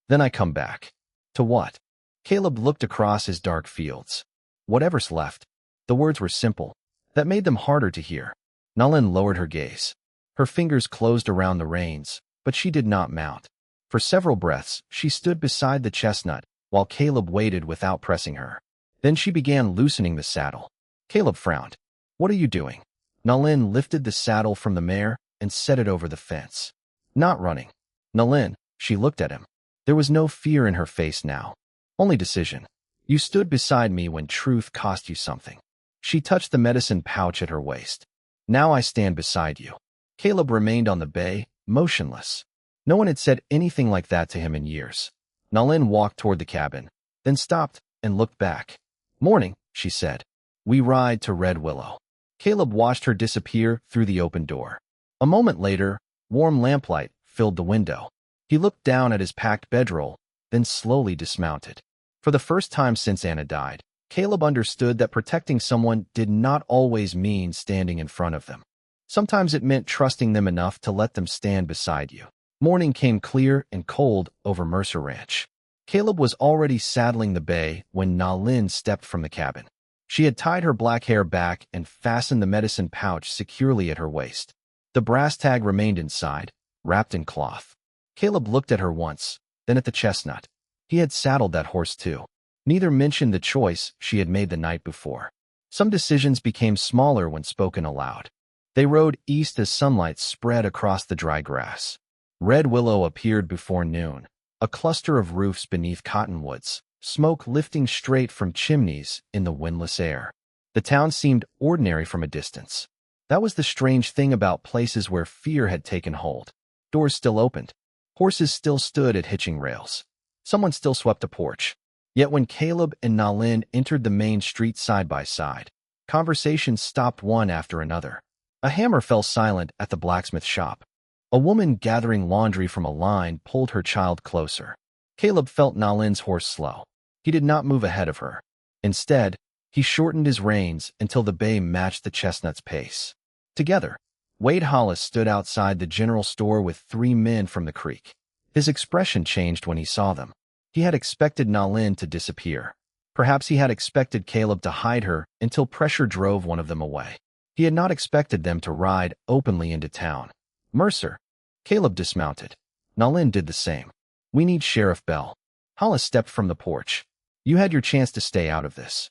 I come back. To what? Caleb looked across his dark fields. Whatever's left. The words were simple. That made them harder to hear. Nalin lowered her gaze. Her fingers closed around the reins, but she did not mount. For several breaths, she stood beside the chestnut, while Caleb waited without pressing her. Then she began loosening the saddle. Caleb frowned. What are you doing? Nalin lifted the saddle from the mare and set it over the fence. Not running. Nalin, she looked at him. There was no fear in her face now. Only decision. You stood beside me when truth cost you something. She touched the medicine pouch at her waist. Now I stand beside you. Caleb remained on the bay, motionless. No one had said anything like that to him in years. Nalin walked toward the cabin, then stopped and looked back. Morning, she said. We ride to Red Willow. Caleb watched her disappear through the open door. A moment later, warm lamplight filled the window. He looked down at his packed bedroll, then slowly dismounted. For the first time since Anna died, Caleb understood that protecting someone did not always mean standing in front of them. Sometimes it meant trusting them enough to let them stand beside you. Morning came clear and cold over Mercer Ranch. Caleb was already saddling the bay when Nalin stepped from the cabin. She had tied her black hair back and fastened the medicine pouch securely at her waist. The brass tag remained inside, wrapped in cloth. Caleb looked at her once, then at the chestnut. He had saddled that horse too. Neither mentioned the choice she had made the night before. Some decisions became smaller when spoken aloud. They rode east as sunlight spread across the dry grass. Red Willow appeared before noon, a cluster of roofs beneath cottonwoods, smoke lifting straight from chimneys in the windless air. The town seemed ordinary from a distance. That was the strange thing about places where fear had taken hold. Doors still opened. Horses still stood at hitching rails. Someone still swept a porch. Yet when Caleb and Nalin entered the main street side by side, conversations stopped one after another. A hammer fell silent at the blacksmith shop. A woman gathering laundry from a line pulled her child closer. Caleb felt Nalin's horse slow. He did not move ahead of her. Instead, he shortened his reins until the bay matched the chestnut's pace. Together, Wade Hollis stood outside the general store with 3 men from the creek. His expression changed when he saw them. He had expected Nalin to disappear. Perhaps he had expected Caleb to hide her until pressure drove one of them away. He had not expected them to ride openly into town. Mercer. Caleb dismounted. Nalin did the same. We need Sheriff Bell. Hollis stepped from the porch. You had your chance to stay out of this.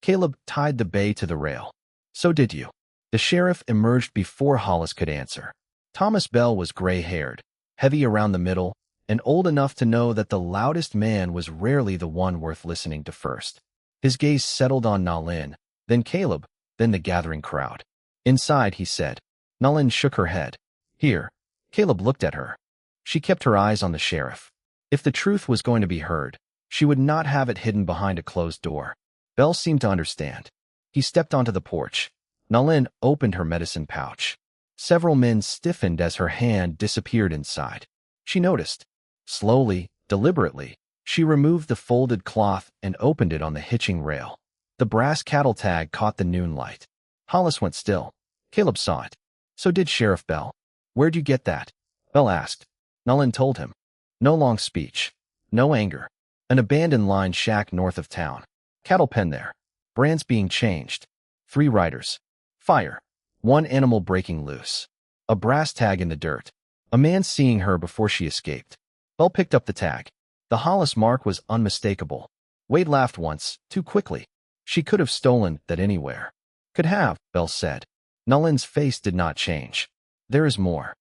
Caleb tied the bay to the rail. So did you. The sheriff emerged before Hollis could answer. Thomas Bell was gray-haired, heavy around the middle, and old enough to know that the loudest man was rarely the one worth listening to first. His gaze settled on Nalin, then Caleb, then the gathering crowd. Inside, he said. Nalin shook her head. Here. Caleb looked at her. She kept her eyes on the sheriff. If the truth was going to be heard, she would not have it hidden behind a closed door. Bell seemed to understand. He stepped onto the porch. Nalin opened her medicine pouch. Several men stiffened as her hand disappeared inside. She noticed. Slowly, deliberately, she removed the folded cloth and opened it on the hitching rail. The brass cattle tag caught the noon light. Hollis went still. Caleb saw it. So did Sheriff Bell. Where'd you get that? Bell asked. Nalin told him. No long speech. No anger. An abandoned line shack north of town. Cattle pen there. Brands being changed. 3 riders. Fire. 1 animal breaking loose. A brass tag in the dirt. A man seeing her before she escaped. Bell picked up the tag. The Hollis mark was unmistakable. Wade laughed once, too quickly. She could have stolen that anywhere. Could have, Bell said. Nalin's face did not change. There is more.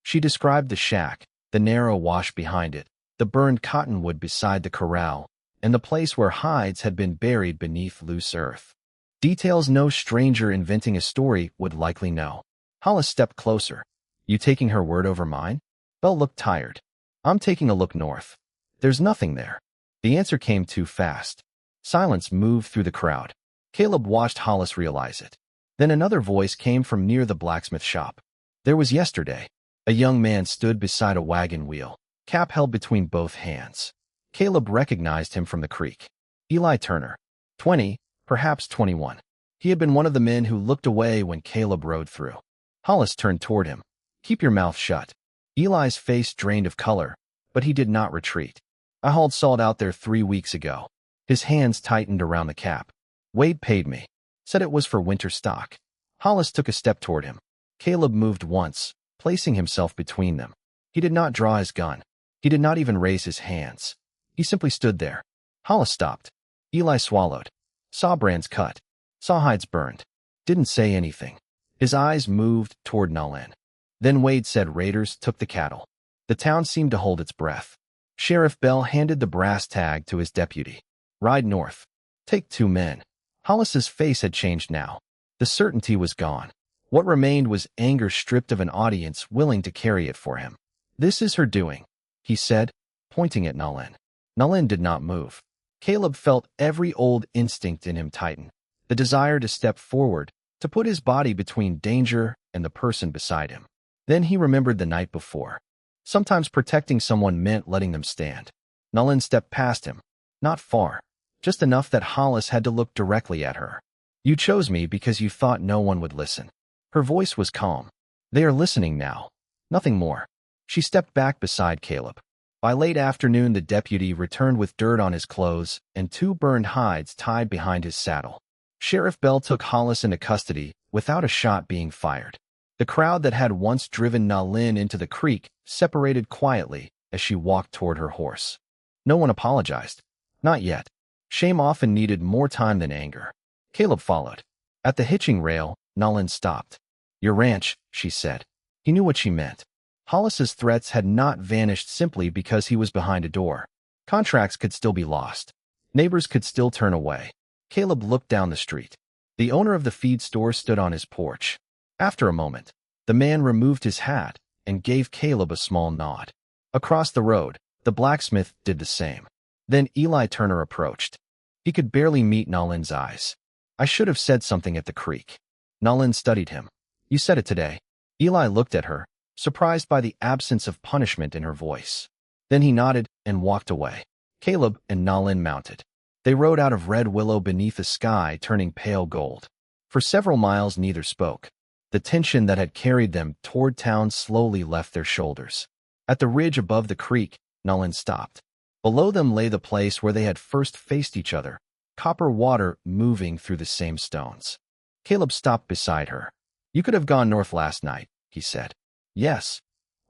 She described the shack, the narrow wash behind it, the burned cottonwood beside the corral, and the place where hides had been buried beneath loose earth. Details no stranger inventing a story would likely know. Hollis stepped closer. You taking her word over mine? Bell looked tired. I'm taking a look north. There's nothing there. The answer came too fast. Silence moved through the crowd. Caleb watched Hollis realize it. Then another voice came from near the blacksmith shop. There was yesterday. A young man stood beside a wagon wheel, cap held between both hands. Caleb recognized him from the creek. Eli Turner. 20, perhaps 21. He had been one of the men who looked away when Caleb rode through. Hollis turned toward him. Keep your mouth shut. Eli's face drained of color, but he did not retreat. I hauled salt out there 3 weeks ago. His hands tightened around the cap. Wade paid me. Said it was for winter stock. Hollis took a step toward him. Caleb moved once, placing himself between them. He did not draw his gun. He did not even raise his hands. He simply stood there. Hollis stopped. Eli swallowed. Saw brands cut. Saw hides burned. Didn't say anything. His eyes moved toward Nalin. Then Wade said raiders took the cattle. The town seemed to hold its breath. Sheriff Bell handed the brass tag to his deputy. Ride north. Take 2 men. Hollis's face had changed now. The certainty was gone. What remained was anger stripped of an audience willing to carry it for him. This is her doing, he said, pointing at Nalin. Nalin did not move. Caleb felt every old instinct in him tighten. The desire to step forward, to put his body between danger and the person beside him. Then he remembered the night before. Sometimes protecting someone meant letting them stand. Nalin stepped past him. Not far. Just enough that Hollis had to look directly at her. You chose me because you thought no one would listen. Her voice was calm. They are listening now. Nothing more. She stepped back beside Caleb. By late afternoon, the deputy returned with dirt on his clothes and 2 burned hides tied behind his saddle. Sheriff Bell took Hollis into custody without a shot being fired. The crowd that had once driven Nalin into the creek separated quietly as she walked toward her horse. No one apologized. Not yet. Shame often needed more time than anger. Caleb followed. At the hitching rail, Nalin stopped. Your ranch, she said. He knew what she meant. Hollis's threats had not vanished simply because he was behind a door. Contracts could still be lost. Neighbors could still turn away. Caleb looked down the street. The owner of the feed store stood on his porch. After a moment, the man removed his hat and gave Caleb a small nod. Across the road, the blacksmith did the same. Then Eli Turner approached. He could barely meet Nalin's eyes. I should have said something at the creek. Nalin studied him. You said it today. Eli looked at her, surprised by the absence of punishment in her voice. Then he nodded and walked away. Caleb and Nalin mounted. They rode out of red willow beneath a sky turning pale gold. For several miles neither spoke. The tension that had carried them toward town slowly left their shoulders. At the ridge above the creek, Nalin stopped. Below them lay the place where they had first faced each other, copper water moving through the same stones. Caleb stopped beside her. You could have gone north last night, he said. Yes.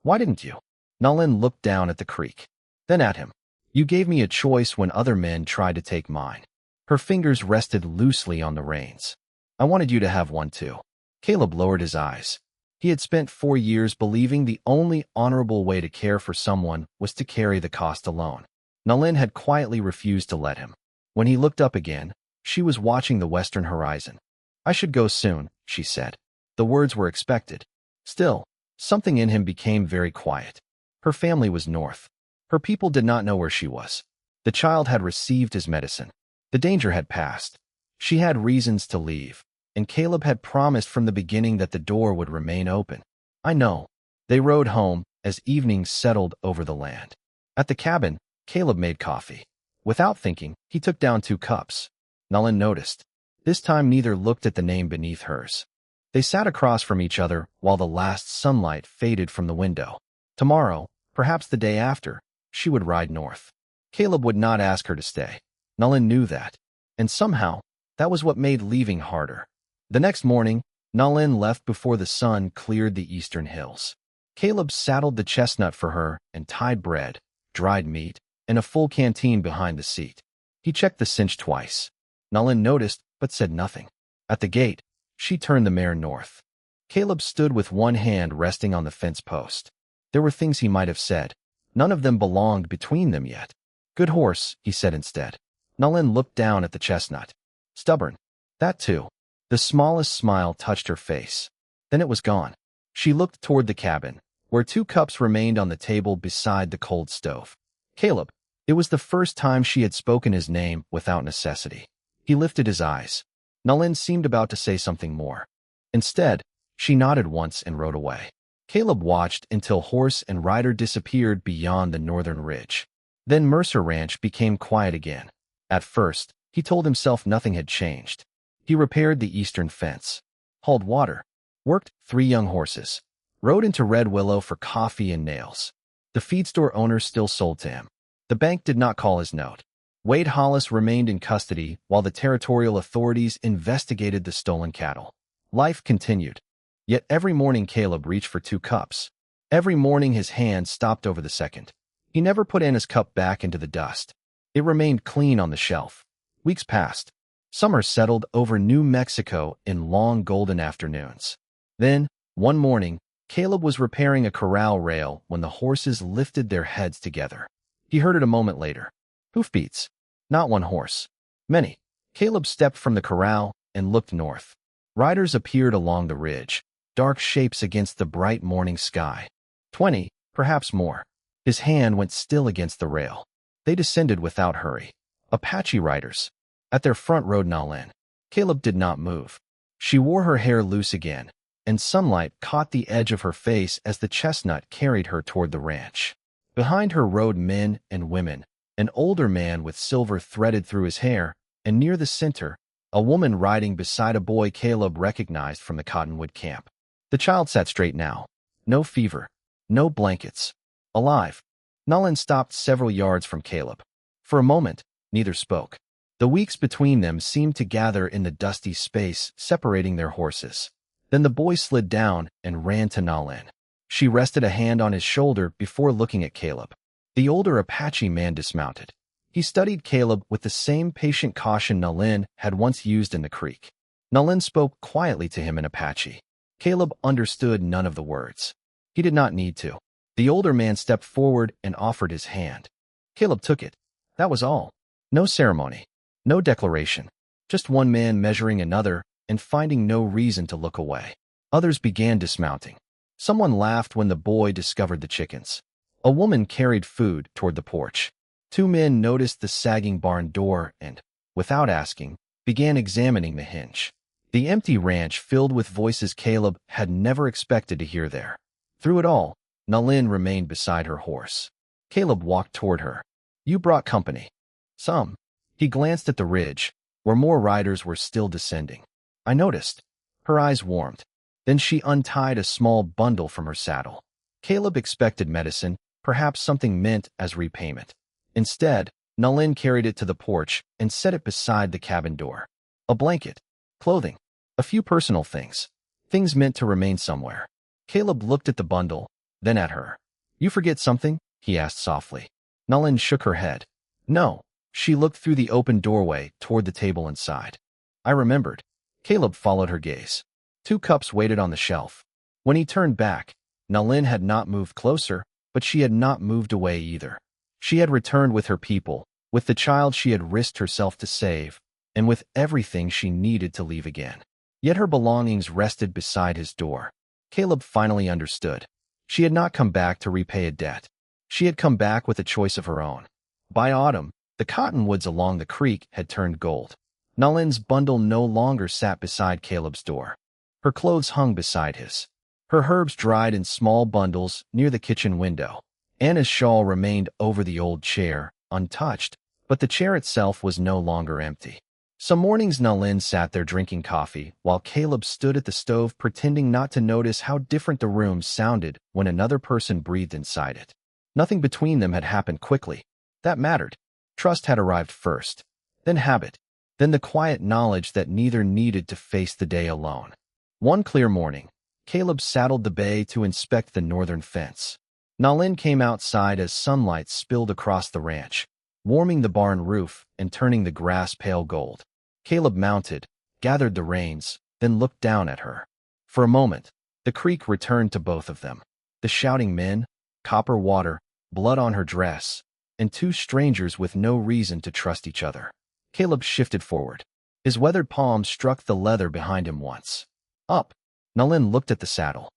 Why didn't you? Nalin looked down at the creek, then at him. You gave me a choice when other men tried to take mine. Her fingers rested loosely on the reins. I wanted you to have one too. Caleb lowered his eyes. He had spent 4 years believing the only honorable way to care for someone was to carry the cost alone. Nalin had quietly refused to let him. When he looked up again, she was watching the western horizon. I should go soon, she said. The words were expected. Still, something in him became very quiet. Her family was north. Her people did not know where she was. The child had received his medicine. The danger had passed. She had reasons to leave, and Caleb had promised from the beginning that the door would remain open. I know. They rode home as evening settled over the land. At the cabin, Caleb made coffee. Without thinking, he took down 2 cups. Nalin noticed. This time neither looked at the name beneath hers. They sat across from each other while the last sunlight faded from the window. Tomorrow, perhaps the day after, she would ride north. Caleb would not ask her to stay. Nalin knew that. And somehow, that was what made leaving harder. The next morning, Nalin left before the sun cleared the eastern hills. Caleb saddled the chestnut for her and tied bread, dried meat, and a full canteen behind the seat. He checked the cinch twice. Nalin noticed, but said nothing. At the gate, she turned the mare north. Caleb stood with one hand resting on the fence post. There were things he might have said. None of them belonged between them yet. Good horse, he said instead. Nalin looked down at the chestnut. Stubborn. That too. The smallest smile touched her face. Then it was gone. She looked toward the cabin, where 2 cups remained on the table beside the cold stove. Caleb. It was the first time she had spoken his name without necessity. He lifted his eyes. Nalin seemed about to say something more. Instead, she nodded once and rode away. Caleb watched until horse and rider disappeared beyond the northern ridge. Then Mercer Ranch became quiet again. At first, he told himself nothing had changed. He repaired the eastern fence, hauled water, worked 3 young horses, rode into Red Willow for coffee and nails. The feed store owner still sold to him. The bank did not call his note. Wade Hollis remained in custody while the territorial authorities investigated the stolen cattle. Life continued. Yet every morning Caleb reached for 2 cups. Every morning his hand stopped over the second. He never put Anna's cup back into the dust. It remained clean on the shelf. Weeks passed. Summer settled over New Mexico in long golden afternoons. Then, one morning, Caleb was repairing a corral rail when the horses lifted their heads together. He heard it a moment later. Hoofbeats. Not one horse. Many. Caleb stepped from the corral and looked north. Riders appeared along the ridge, dark shapes against the bright morning sky. 20, perhaps more. His hand went still against the rail. They descended without hurry. Apache riders. At their front rode Nalin. Caleb did not move. She wore her hair loose again, and sunlight caught the edge of her face as the chestnut carried her toward the ranch. Behind her rode men and women, an older man with silver threaded through his hair, and near the center, a woman riding beside a boy Caleb recognized from the Cottonwood camp. The child sat straight now. No fever. No blankets. Alive. Nalin stopped several yards from Caleb. For a moment, neither spoke. The weeks between them seemed to gather in the dusty space separating their horses. Then the boy slid down and ran to Nalin. She rested a hand on his shoulder before looking at Caleb. The older Apache man dismounted. He studied Caleb with the same patient caution Nalin had once used in the creek. Nalin spoke quietly to him in Apache. Caleb understood none of the words. He did not need to. The older man stepped forward and offered his hand. Caleb took it. That was all. No ceremony. No declaration. Just one man measuring another and finding no reason to look away. Others began dismounting. Someone laughed when the boy discovered the chickens. A woman carried food toward the porch. 2 men noticed the sagging barn door and, without asking, began examining the hinge. The empty ranch filled with voices Caleb had never expected to hear there. Through it all, Nalin remained beside her horse. Caleb walked toward her. You brought company. Some. He glanced at the ridge, where more riders were still descending. I noticed. Her eyes warmed. Then she untied a small bundle from her saddle. Caleb expected medicine, perhaps something meant as repayment. Instead, Nalin carried it to the porch and set it beside the cabin door. A blanket, clothing, a few personal things. Things meant to remain somewhere. Caleb looked at the bundle, then at her. You forget something? He asked softly. Nalin shook her head. No. She looked through the open doorway toward the table inside. I remembered. Caleb followed her gaze. 2 cups waited on the shelf. When he turned back, Nalin had not moved closer, but she had not moved away either. She had returned with her people, with the child she had risked herself to save, and with everything she needed to leave again. Yet her belongings rested beside his door. Caleb finally understood. She had not come back to repay a debt. She had come back with a choice of her own. By autumn, the cottonwoods along the creek had turned gold. Nalin's bundle no longer sat beside Caleb's door. Her clothes hung beside his. Her herbs dried in small bundles near the kitchen window. Anna's shawl remained over the old chair, untouched, but the chair itself was no longer empty. Some mornings Nalin sat there drinking coffee, while Caleb stood at the stove pretending not to notice how different the room sounded when another person breathed inside it. Nothing between them had happened quickly. That mattered. Trust had arrived first, then habit, then the quiet knowledge that neither needed to face the day alone. One clear morning, Caleb saddled the bay to inspect the northern fence. Nalin came outside as sunlight spilled across the ranch, warming the barn roof and turning the grass pale gold. Caleb mounted, gathered the reins, then looked down at her. For a moment, the creek returned to both of them. The shouting men, copper water, blood on her dress, and 2 strangers with no reason to trust each other. Caleb shifted forward. His weathered palm struck the leather behind him once. Up. Nalin looked at the saddle.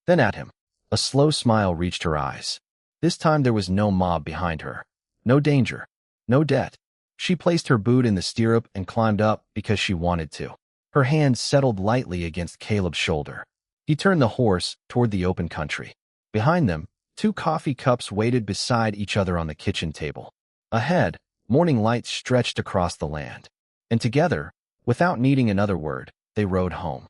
Then at him. A slow smile reached her eyes. This time there was no mob behind her. No danger. No debt. She placed her boot in the stirrup and climbed up because she wanted to. Her hand settled lightly against Caleb's shoulder. He turned the horse toward the open country. Behind them, 2 coffee cups waited beside each other on the kitchen table. Ahead, morning light stretched across the land. And together, without needing another word, they rode home.